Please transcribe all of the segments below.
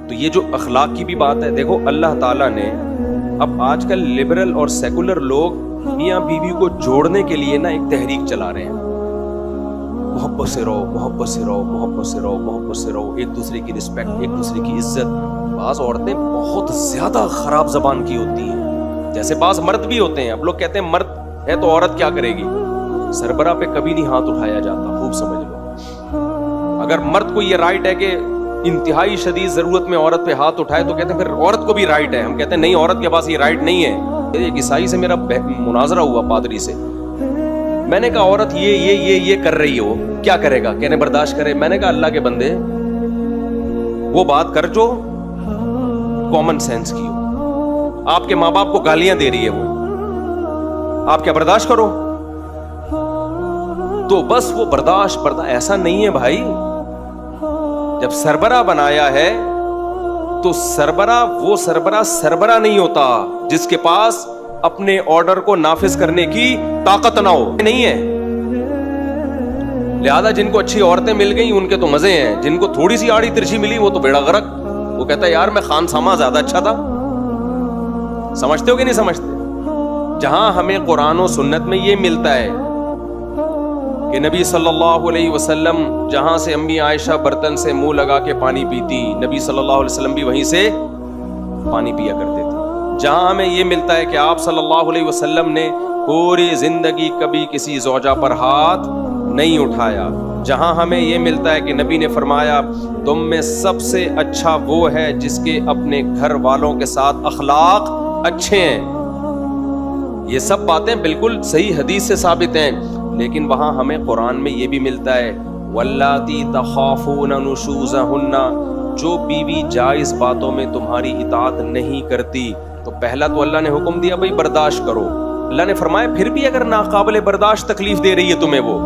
تو یہ جو اخلاق کی بھی بات ہے، دیکھو اللہ تعالیٰ نے اب آج کل لبرل اور سیکولر لوگ میاں بیوی کو جوڑنے کے لیے نا ایک تحریک چلا رہے ہیں، محبت سے رہو، محبت سے رہو، محبت سے رہو، محبت سے رہو، ایک دوسرے کی رسپیکٹ، ایک دوسرے کی عزت۔ بعض عورتیں بہت زیادہ خراب زبان کی ہوتی ہیں، جیسے بعض مرد بھی ہوتے ہیں۔ اب لوگ کہتے ہیں مرد ہے تو عورت کیا کرے گی؟ سربراہ پہ کبھی نہیں ہاتھ اٹھایا جاتا، خوب سمجھ لو۔ اگر مرد کو یہ رائٹ ہے کہ انتہائی شدید ضرورت میں عورت پہ ہاتھ اٹھائے تو کہتے ہیں پھر عورت کو بھی رائٹ ہے۔ ہم کہتے ہیں نہیں، عورت کے پاس یہ رائٹ نہیں ہے۔ ایک عیسائی سے میرا مناظرہ ہوا، پادری سے، میں نے کہا عورت یہ کر رہی ہو، کیا کرے گا؟ کہنے برداشت کرے۔ میں نے کہا اللہ کے بندے، وہ بات کر جو کامن سینس کی ہو۔ آپ کے ماں باپ کو گالیاں دے رہی ہے وہ، آپ کیا برداشت کرو؟ تو بس وہ برداشت ایسا نہیں ہے بھائی۔ جب سربراہ بنایا ہے تو وہ سربراہ نہیں ہوتا جس کے پاس اپنے آرڈر کو نافذ کرنے کی طاقت نہ ہو، نہیں ہے۔ لہذا جن کو اچھی عورتیں مل گئیں ان کے تو مزے ہیں، جن کو تھوڑی سی آڑی ترچھی ملی وہ تو بیڑا غرق۔ وہ کہتا ہے یار میں خان ساما زیادہ اچھا تھا۔ سمجھتے ہو کہ نہیں سمجھتے؟ جہاں ہمیں قرآن و سنت میں یہ ملتا ہے کہ نبی صلی اللہ علیہ وسلم جہاں سے امی عائشہ برتن سے منہ لگا کے پانی پیتی، نبی صلی اللہ علیہ وسلم بھی وہیں سے پانی پیا کرتے تھے۔ جہاں ہمیں یہ ملتا ہے کہ آپ صلی اللہ علیہ وسلم نے پوری زندگی کبھی کسی زوجہ پر ہاتھ نہیں اٹھایا۔ جہاں ہمیں یہ ملتا ہے کہ نبی نے فرمایا تم میں سب سے اچھا وہ ہے جس کے اپنے گھر والوں کے ساتھ اخلاق اچھے ہیں۔ یہ سب باتیں بالکل صحیح حدیث سے ثابت ہیں، لیکن وہاں ہمیں قرآن میں یہ بھی ملتا ہے واللاتی تخافون نشوزہن، جو بیوی جائز باتوں میں تمہاری اطاعت نہیں کرتی، تو پہلا تو اللہ نے حکم دیا بھئی برداشت کرو۔ اللہ نے فرمایا پھر بھی اگر ناقابل برداشت تکلیف دے رہی ہے تمہیں وہ،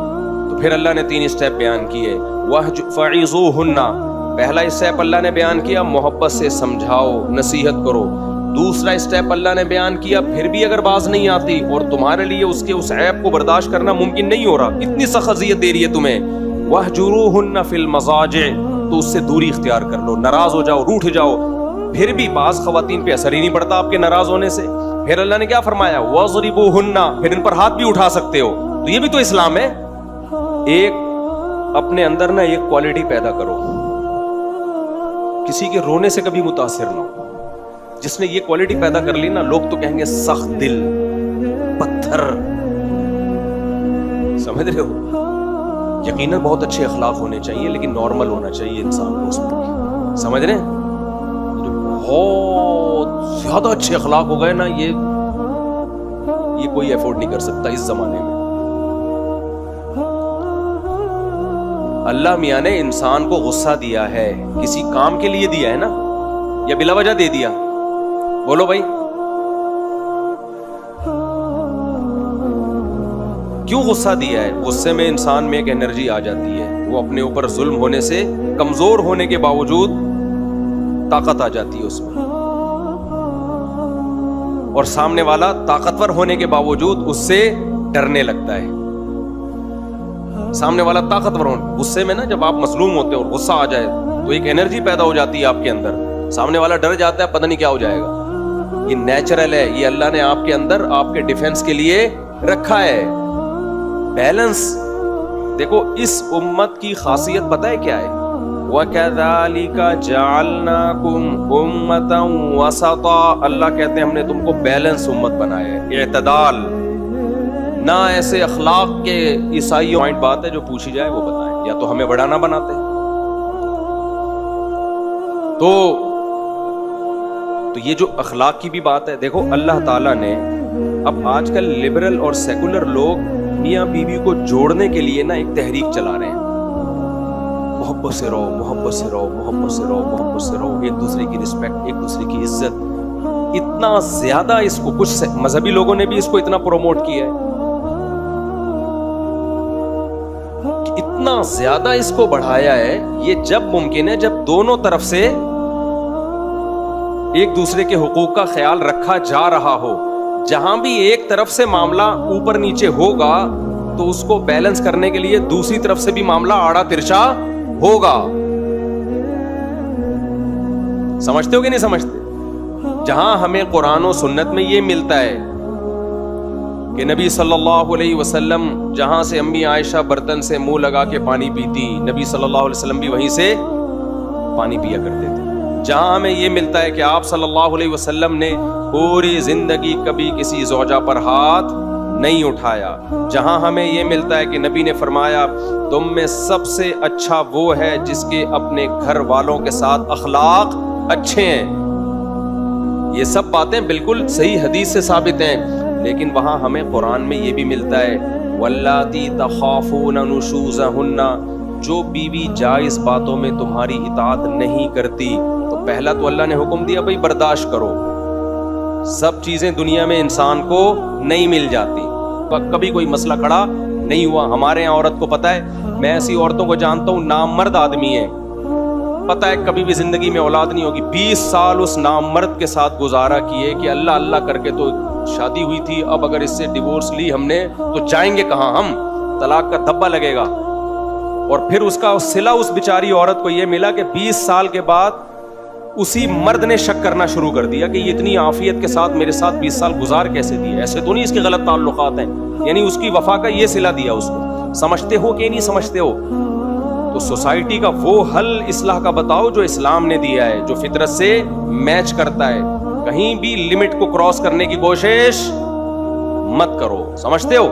تو پھر اللہ نے 3 اسٹیپ بیان کیے۔ فَعِظُوهُنَّ، پہلا اسٹیپ اللہ نے بیان کیا محبت سے سمجھاؤ، نصیحت کرو۔ دوسرا اسٹیپ اللہ نے بیان کیا پھر بھی اگر باز نہیں آتی اور تمہارے لیے اس کے اس عیب کو برداشت کرنا ممکن نہیں ہو رہا، اتنی سخت اذیت دے رہی ہے تمہیں، وَاهْجُرُوهُنَّ فِي الْمَضَاجِعِ، تو اس سے دوری اختیار کر لو، ناراض ہو جاؤ، روٹھ جاؤ۔ پھر بھی بعض خواتین پہ اثر ہی نہیں پڑتا آپ کے ناراض ہونے سے، پھر اللہ نے کیا فرمایا وَاضْرِبُوهُنَّ، پھر ان پر ہاتھ بھی اٹھا سکتے ہو۔ تو یہ بھی تو اسلام ہے۔ ایک اپنے اندر نا ایک کوالٹی پیدا کرو، کسی کے رونے سے کبھی متاثر نہ ہو۔ جس نے یہ کوالٹی پیدا کر لی نا، لوگ تو کہیں گے سخت دل، پتھر، سمجھ رہے ہو؟ یقیناً بہت اچھے اخلاق ہونے چاہیے، لیکن نارمل ہونا چاہیے انسان کو اس میں، سمجھ رہے ہیں؟ جو بہت زیادہ اچھے اخلاق ہو گئے نا، یہ کوئی افورڈ نہیں کر سکتا اس زمانے میں۔ اللہ میاں نے انسان کو غصہ دیا ہے، کسی کام کے لیے دیا ہے نا، یا بلا وجہ دے دیا؟ بولو بھائی، کیوں غصہ دیا ہے؟ غصے میں انسان میں ایک انرجی آ جاتی ہے، وہ اپنے اوپر ظلم ہونے سے، کمزور ہونے کے باوجود طاقت آ جاتی ہے اس میں، اور سامنے والا طاقتور ہونے کے باوجود اس سے ڈرنے لگتا ہے۔ سامنے والا طاقتور ہو، غصے میں نا جب آپ مظلوم ہوتے ہیں اور غصہ آ جائے تو ایک انرجی پیدا ہو جاتی ہے آپ کے اندر، سامنے والا ڈر جاتا ہے پتہ نہیں کیا ہو جائے گا۔ یہ نیچرل ہے، یہ اللہ نے آپ کے اندر آپ کے ڈیفنس کے لیے رکھا ہے۔ بیلنس دیکھو، اس امت کی خاصیت پتہ ہے کیا ہے؟ وَكَذَلِكَ جَعَلْنَاكُمْ أُمَّةً وَسَطًا، اللہ کہتے ہیں ہم نے تم کو بیلنس امت بنایا ہے، اعتدال، نہ ایسے اخلاق کے عیسائی پوائنٹ بات ہے جو پوچھی جائے وہ بتائیں، یا تو ہمیں بڑھانا بناتے ہیں۔ تو یہ جو اخلاق کی بھی بات ہے، دیکھو اللہ تعالیٰ نے اب آج کل لبرل اور سیکولر لوگ میاں بیوی کو جوڑنے کے لیے نا ایک تحریک چلا رہے ہیں، محبت سے رہو، محبت سے رہو، محبت سے رہو، محبت سے رہو، ایک دوسرے کی رسپیکٹ، ایک دوسرے کی عزت۔ اتنا زیادہ اس کو کچھ مذہبی لوگوں نے بھی اس کو اتنا پروموٹ کیا ہے، اتنا زیادہ اس کو بڑھایا ہے۔ یہ جب ممکن ہے جب دونوں طرف سے ایک دوسرے کے حقوق کا خیال رکھا جا رہا ہو۔ جہاں بھی ایک طرف سے معاملہ اوپر نیچے ہوگا تو اس کو بیلنس کرنے کے لیے دوسری طرف سے بھی معاملہ آڑا ترچھا ہوگا۔ سمجھتے ہو کہ نہیں سمجھتے؟ جہاں ہمیں قرآن و سنت میں یہ ملتا ہے کہ نبی صلی اللہ علیہ وسلم جہاں سے امی عائشہ برتن سے منہ لگا کے پانی پیتی، نبی صلی اللہ علیہ وسلم بھی وہیں سے پانی پیا کرتے تھے. جہاں ہمیں یہ ملتا ہے کہ آپ صلی اللہ علیہ وسلم نے پوری زندگی کبھی کسی زوجہ پر ہاتھ نہیں اٹھایا. جہاں ہمیں یہ ملتا ہے کہ نبی نے فرمایا تم میں سب سے اچھا وہ ہے جس کے اپنے گھر والوں کے ساتھ اخلاق اچھے ہیں. یہ سب باتیں بالکل صحیح حدیث سے ثابت ہیں، لیکن وہاں ہمیں قرآن میں یہ بھی ملتا ہے واللاتی تخافون نشوزہن، جو بیوی جائز باتوں میں تمہاری اطاعت نہیں کرتی. تو پہلا تو اللہ نے حکم دیا بھئی برداشت کرو. سب چیزیں دنیا میں انسان کو نہیں مل جاتی، کبھی کوئی مسئلہ کھڑا نہیں ہوا. ہمارے یہاں عورت کو پتہ ہے، میں ایسی عورتوں کو جانتا ہوں نامرد آدمی ہے، پتہ ہے کبھی بھی زندگی میں اولاد نہیں ہوگی، 20 سال اس نامرد کے ساتھ گزارا کیے کہ اللہ اللہ کر کے تو شادی ہوئی تھی، اب اگر اس سے ڈیورس لی ہم نے تو جائیں گے کہاں ہم، طلاق کا دھبا لگے گا. اور پھر اس کا صلہ اس بیچاری عورت کو یہ ملا کہ 20 سال کے بعد اسی مرد نے شک کرنا شروع کر دیا کہ یہ اتنی عافیت کے ساتھ میرے ساتھ 20 سال گزار کیسے دیے، ایسے تو نہیں اس کے غلط تعلقات ہیں. یعنی اس کی وفا کا یہ صلہ دیا اس کو. سمجھتے ہو کہ نہیں سمجھتے ہو؟ تو سوسائٹی کا وہ حل اصلاح کا بتاؤ جو اسلام نے دیا ہے، جو فطرت سے میچ کرتا ہے. کہیں بھی لمٹ کو کراس کرنے کی کوشش مت کرو. سمجھتے ہو؟